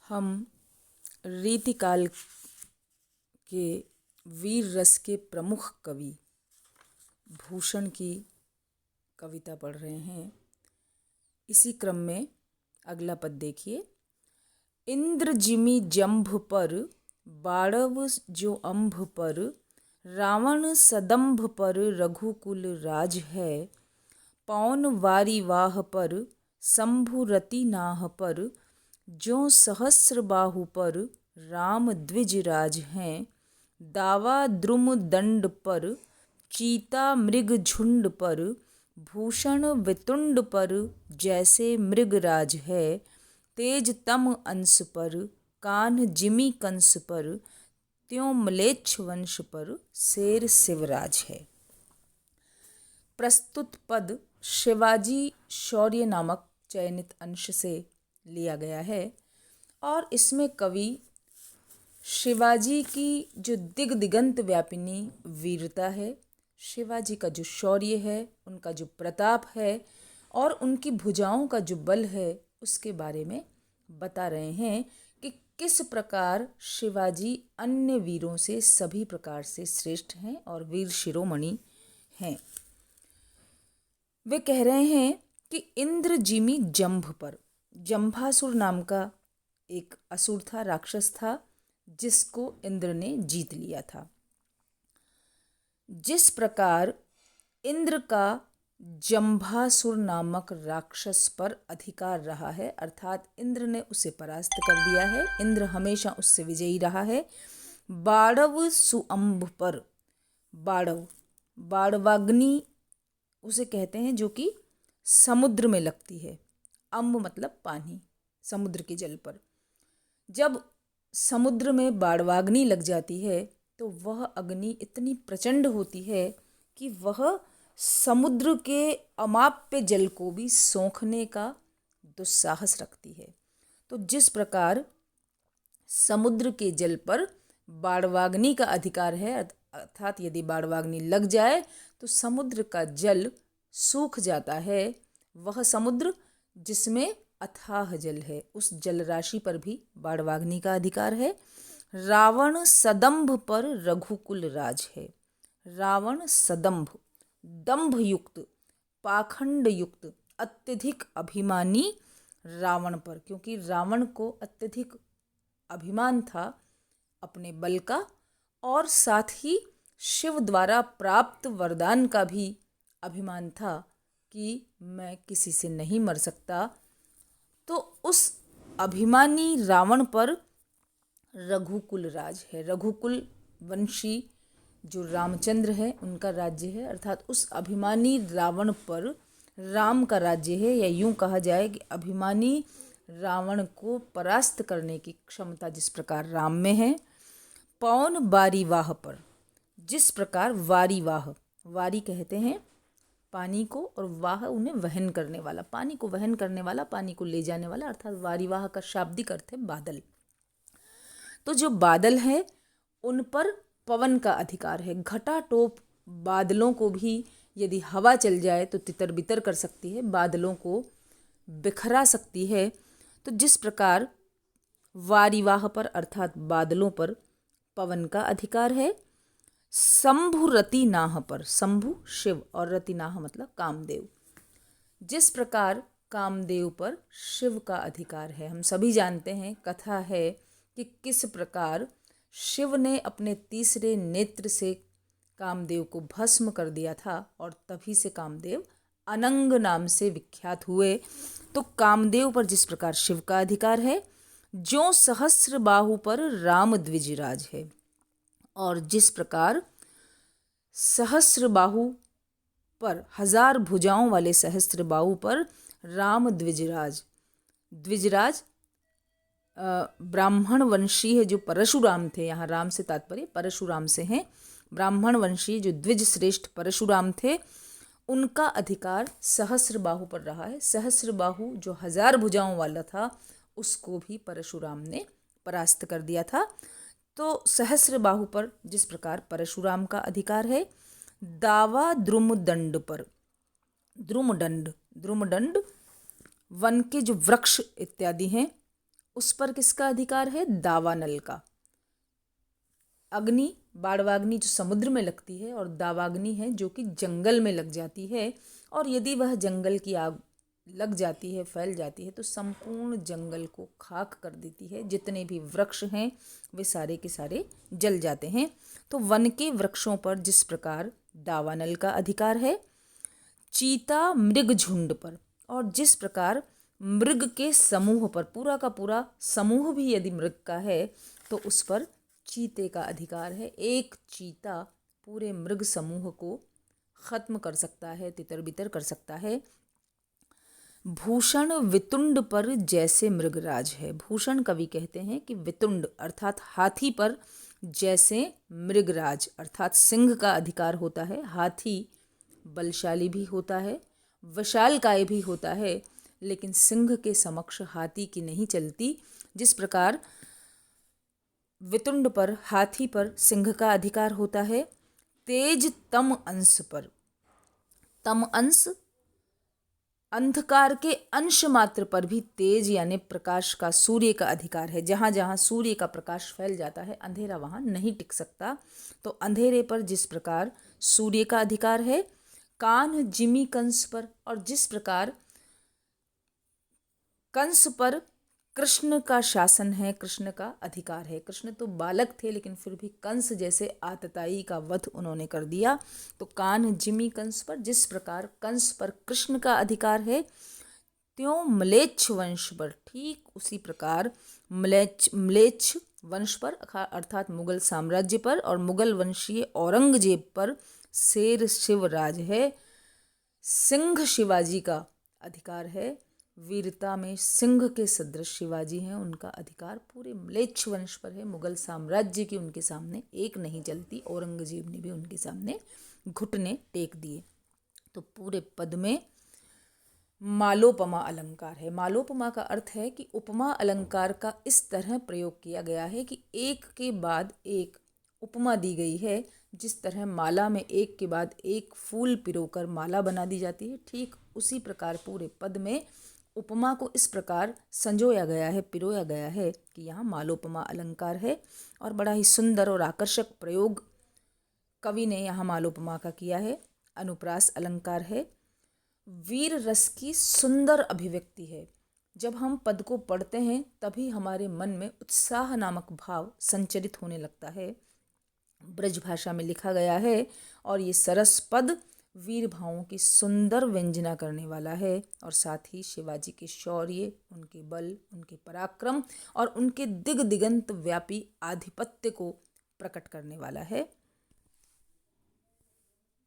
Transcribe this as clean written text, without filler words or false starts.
हम रीतिकाल के वीर रस के प्रमुख कवि भूषण की कविता पढ़ रहे हैं। इसी क्रम में अगला पद देखिए। इंद्र जिमि जंभ पर बाड़व जो अंभ पर, रावण सदंभ पर रघुकुल राज है। पौन वारी वाह पर शंभु रति नाह पर, जो सहस्र बाहु पर राम द्विज राज हैं। दावा द्रुम दंड पर चीता मृग झुंड पर, भूषण वितुंड पर जैसे मृगराज है। तेज तम अंश पर कान्ह जिमि कंस पर, त्यों म्लेच्छ वंश पर शेर शिवराज है। प्रस्तुत पद शिवाजी शौर्य नामक चयनित अंश से लिया गया है और इसमें कवि शिवाजी की जो दिग दिगंत व्यापिनी वीरता है, शिवाजी का जो शौर्य है, उनका जो प्रताप है और उनकी भुजाओं का जो बल है, उसके बारे में बता रहे हैं कि किस प्रकार शिवाजी अन्य वीरों से सभी प्रकार से श्रेष्ठ हैं और वीर शिरोमणि हैं। वे कह रहे हैं कि इंद्र जिमि जंभ पर, जंभासुर नाम का एक असुर था, राक्षस था, जिसको इंद्र ने जीत लिया था। जिस प्रकार इंद्र का जंभासुर नामक राक्षस पर अधिकार रहा है, अर्थात इंद्र ने उसे परास्त कर दिया है, इंद्र हमेशा उससे विजयी रहा है। बाड़व सुअंभ पर, बाड़व बाड़वाग्नि उसे कहते हैं जो कि समुद्र में लगती है। अम्ब मतलब पानी, समुद्र के जल पर जब समुद्र में बाड़वाग्नि लग जाती है तो वह अग्नि इतनी प्रचंड होती है कि वह समुद्र के अमाप्य जल को भी सोखने का दुस्साहस रखती है। तो जिस प्रकार समुद्र के जल पर बाड़वाग्नि का अधिकार है, अर्थात यदि बाड़वाग्नि लग जाए तो समुद्र का जल सूख जाता है। वह समुद्र जिसमें अथाह जल है, उस जल राशि पर भी बाड़वाग्नि का अधिकार है। रावण सदंभ पर रघुकुल राज है। रावण सदंभ, दंभ युक्त, पाखंड युक्त, अत्यधिक अभिमानी रावण पर, क्योंकि रावण को अत्यधिक अभिमान था अपने बल का और साथ ही शिव द्वारा प्राप्त वरदान का भी अभिमान था कि मैं किसी से नहीं मर सकता। तो उस अभिमानी रावण पर रघुकुल राज है। रघुकुल वंशी जो रामचंद्र है उनका राज्य है, अर्थात उस अभिमानी रावण पर राम का राज्य है, या यूं कहा जाए कि अभिमानी रावण को परास्त करने की क्षमता जिस प्रकार राम में है। पौन वारीवाह पर, जिस प्रकार वारीवाह, वारी कहते हैं पानी को और वाह उन्हें वहन करने वाला, पानी को वहन करने वाला, पानी को ले जाने वाला, अर्थात वारीवाह का शाब्दिक अर्थ है बादल। तो जो बादल है उन पर पवन का अधिकार है। घटाटोप बादलों को भी यदि हवा चल जाए तो तितर बितर कर सकती है, बादलों को बिखरा सकती है। तो जिस प्रकार वारीवाह पर अर्थात बादलों पर पवन का अधिकार है। शंभु रति नाह पर, शंभु शिव और रतिनाह मतलब कामदेव, जिस प्रकार कामदेव पर शिव का अधिकार है। हम सभी जानते हैं, कथा है कि किस प्रकार शिव ने अपने तीसरे नेत्र से कामदेव को भस्म कर दिया था और तभी से कामदेव अनंग नाम से विख्यात हुए। तो कामदेव पर जिस प्रकार शिव का अधिकार है, जो सहस्र बाहु पर राम द्विजराज है, और जिस प्रकार सहस्र बाहु पर, हजार भुजाओं वाले सहस्र बाहु पर राम द्विजराज, द्विजराज ब्राह्मण वंशी है जो परशुराम थे, यहाँ राम से तात्पर्य परशुराम से हैं। ब्राह्मण वंशी जो द्विज श्रेष्ठ परशुराम थे, उनका अधिकार सहस्र बाहु पर रहा है। सहस्र बाहु जो हजार भुजाओं वाला था, उसको भी परशुराम ने परास्त कर दिया था। तो सहस्र बाहु पर जिस प्रकार परशुराम का अधिकार है। दावा द्रुमदंड पर, द्रुमदंड, द्रुमदंड वन के जो वृक्ष इत्यादि हैं उस पर किसका अधिकार है? दावानल का। अग्नि, बाड़वाग्नि जो समुद्र में लगती है, और दावाग्नि है जो कि जंगल में लग जाती है, और यदि वह जंगल की आग लग जाती है, फैल जाती है, तो संपूर्ण जंगल को खाक कर देती है। जितने भी वृक्ष हैं वे सारे के सारे जल जाते हैं। तो वन के वृक्षों पर जिस प्रकार दावानल का अधिकार है, चीता मृग झुंड पर, और जिस प्रकार मृग के समूह पर, पूरा का पूरा समूह भी यदि मृग का है तो उस पर चीते का अधिकार है। एक चीता पूरे मृग समूह को खत्म कर सकता है, तितर बितर कर सकता है। भूषण वितुंड पर जैसे मृगराज है। भूषण कवि कहते हैं कि वितुंड अर्थात हाथी पर जैसे मृगराज अर्थात सिंह का अधिकार होता है। हाथी बलशाली भी होता है, विशालकाय भी होता है, लेकिन सिंह के समक्ष हाथी की नहीं चलती। जिस प्रकार वितुंड पर, हाथी पर सिंह का अधिकार होता है। तेज तम अंश पर, तम अंश अंधकार के अंश मात्र पर भी तेज यानी प्रकाश का, सूर्य का अधिकार है। जहाँ जहाँ सूर्य का प्रकाश फैल जाता है, अंधेरा वहाँ नहीं टिक सकता। तो अंधेरे पर जिस प्रकार सूर्य का अधिकार है, कान जिमी कंस पर, और जिस प्रकार कंस पर कृष्ण का शासन है, कृष्ण का अधिकार है। कृष्ण तो बालक थे, लेकिन फिर भी कंस जैसे आतताई का वध उन्होंने कर दिया। तो कान जिमी कंस पर, जिस प्रकार कंस पर कृष्ण का अधिकार है, त्यों म्लेच्छ वंश पर, ठीक उसी प्रकार म्लेच्छ वंश पर अर्थात मुगल साम्राज्य पर और मुगल वंशीय औरंगजेब पर शेर शिवराज है। सिंह शिवाजी का अधिकार है। वीरता में सिंह के सदृश शिवाजी हैं, उनका अधिकार पूरे म्लेच्छ वंश पर है। मुगल साम्राज्य की उनके सामने एक नहीं चलती। औरंगजेब ने भी उनके सामने घुटने टेक दिए। तो पूरे पद में मालोपमा अलंकार है। मालोपमा का अर्थ है कि उपमा अलंकार का इस तरह प्रयोग किया गया है कि एक के बाद एक उपमा दी गई है। जिस तरह माला में एक के बाद एक फूल पिरोकर माला बना दी जाती है, ठीक उसी प्रकार पूरे पद में उपमा को इस प्रकार संजोया गया है, पिरोया गया है कि यहाँ मालोपमा अलंकार है। और बड़ा ही सुंदर और आकर्षक प्रयोग कवि ने यहाँ मालोपमा का किया है। अनुप्रास अलंकार है। वीर रस की सुंदर अभिव्यक्ति है। जब हम पद को पढ़ते हैं तभी हमारे मन में उत्साह नामक भाव संचरित होने लगता है। ब्रज भाषा में लिखा गया है और ये सरस पद वीर भावों की सुंदर व्यंजना करने वाला है, और साथ ही शिवाजी के शौर्य, उनके बल, उनके पराक्रम और उनके दिग दिगंत व्यापी आधिपत्य को प्रकट करने वाला है।